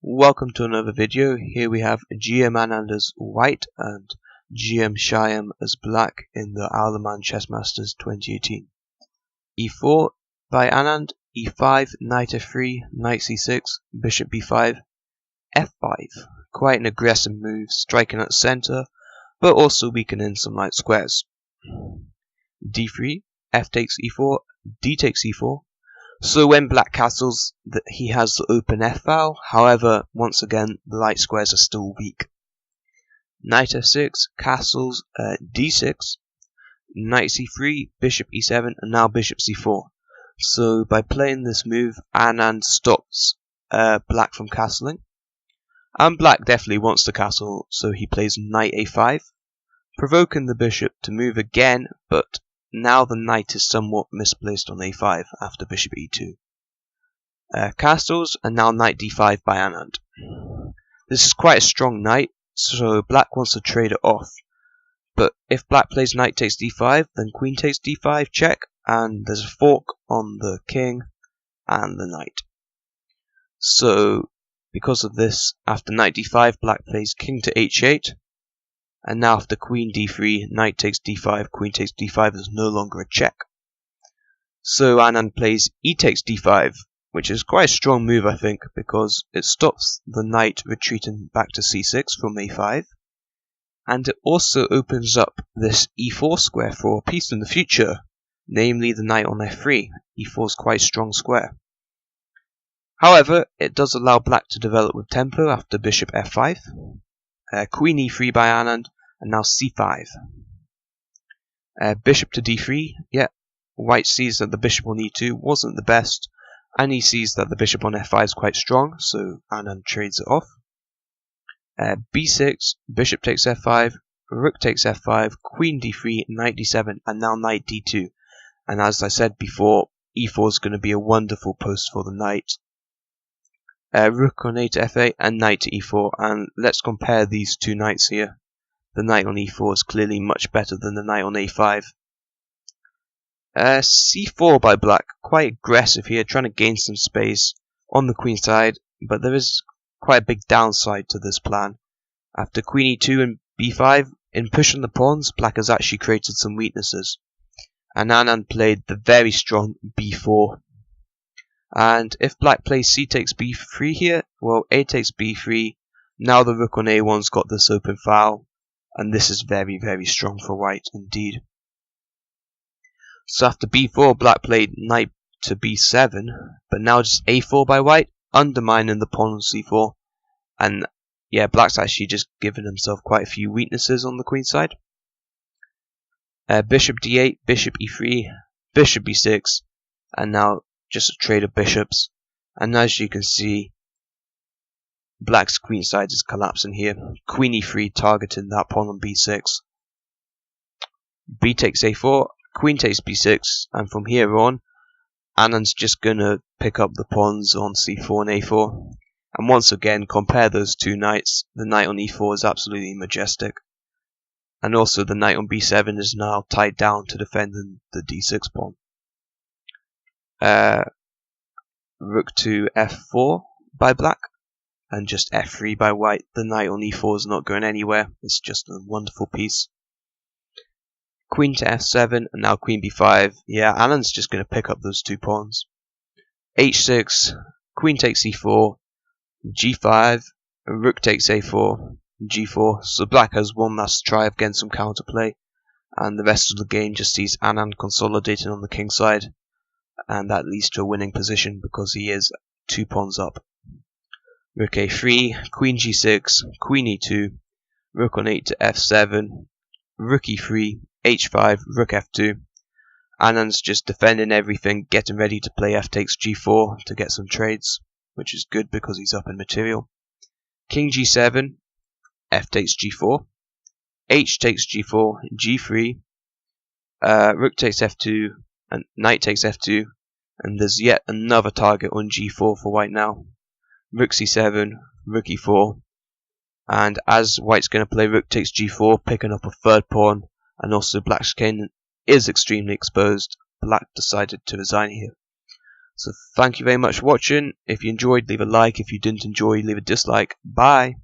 Welcome to another video. Here we have GM Anand as white and GM Shyam as black in the Owlerman Chess Masters 2018. E4 by Anand, E5, knight F3, knight C6, bishop B5, F5. Quite an aggressive move, striking at the center, but also weakening some light squares. D3, F takes E4, D takes E4. So when black castles, he has the open F file, however, once again, the light squares are still weak. Knight F6, castles, D6, knight C3, bishop E7, and now bishop C4. So by playing this move, Anand stops black from castling. And black definitely wants to castle, so he plays knight A5, provoking the bishop to move again, but now the knight is somewhat misplaced on A5 after bishop E2. Castles, and now knight D5 by Anand. This is quite a strong knight, so black wants to trade it off. But if black plays knight takes D5, then queen takes D5, check, and there's a fork on the king and the knight. So, because of this, after knight D5, black plays king to H8. And now after queen d3, knight takes d5, queen takes d5 is no longer a check. So Anand plays e takes d5, which is quite a strong move I think, because it stops the knight retreating back to c6 from a5. And it also opens up this e4 square for a piece in the future, namely the knight on f3. e4 is quite a strong square. However, it does allow black to develop with tempo after bishop f5. Queen e3 by Anand, and now c5. Bishop to d3, yeah, white sees that the bishop on e2 wasn't the best, and he sees that the bishop on f5 is quite strong, so Anand trades it off. B6, bishop takes f5, rook takes f5, queen d3, knight d7, and now knight d2. And as I said before, e4 is going to be a wonderful post for the knight. Rook on a to f8 and knight to e4, and let's compare these two knights here. The knight on e4 is clearly much better than the knight on a5. C4 by black, quite aggressive here, trying to gain some space on the queen side, but there is quite a big downside to this plan. After queen e2 and b5, in pushing the pawns, black has actually created some weaknesses, and Anand played the very strong b4. And if black plays c takes b3 here, well, a takes b3, now the rook on a1's got this open file, and this is very, very strong for white indeed. So after b4, black played knight to b7, but now just a4 by white, undermining the pawn on c4, and yeah, black's actually just given himself quite a few weaknesses on the queen side. Bishop d8, bishop e3, bishop b6, and now just a trade of bishops, and as you can see, black's queen side is collapsing here. Queen e3 targeting that pawn on b6. B takes a4, queen takes b6, and from here on, Anand's just gonna pick up the pawns on c4 and a4. And once again, compare those two knights. The knight on e4 is absolutely majestic, and also the knight on b7 is now tied down to defending the d6 pawn. Rook to f4 by black, and just f3 by white. The knight on e4 is not going anywhere, it's just a wonderful piece. Queen to f7, and now queen b5. Yeah, Anand's just going to pick up those two pawns. h6, queen takes e4, g5, rook takes a4, g4. So black has one last try of getting some counterplay, and the rest of the game just sees Anand consolidating on the king side. And that leads to a winning position because he is 2 pawns up. Rook a3, queen g6, queen e2, rook on 8 to f7, rook e3, h5, rook f2. Anand's just defending everything, getting ready to play f takes g4 to get some trades, which is good because he's up in material. King g7, f takes g4, h takes g4, g3, rook takes f2, and knight takes f2, and there's yet another target on g4 for white now. Rook c7, rook e4, and as white's going to play rook takes g4, picking up a third pawn, and also black's king is extremely exposed, black decided to resign here. So thank you very much for watching. If you enjoyed, leave a like. If you didn't enjoy, leave a dislike. Bye.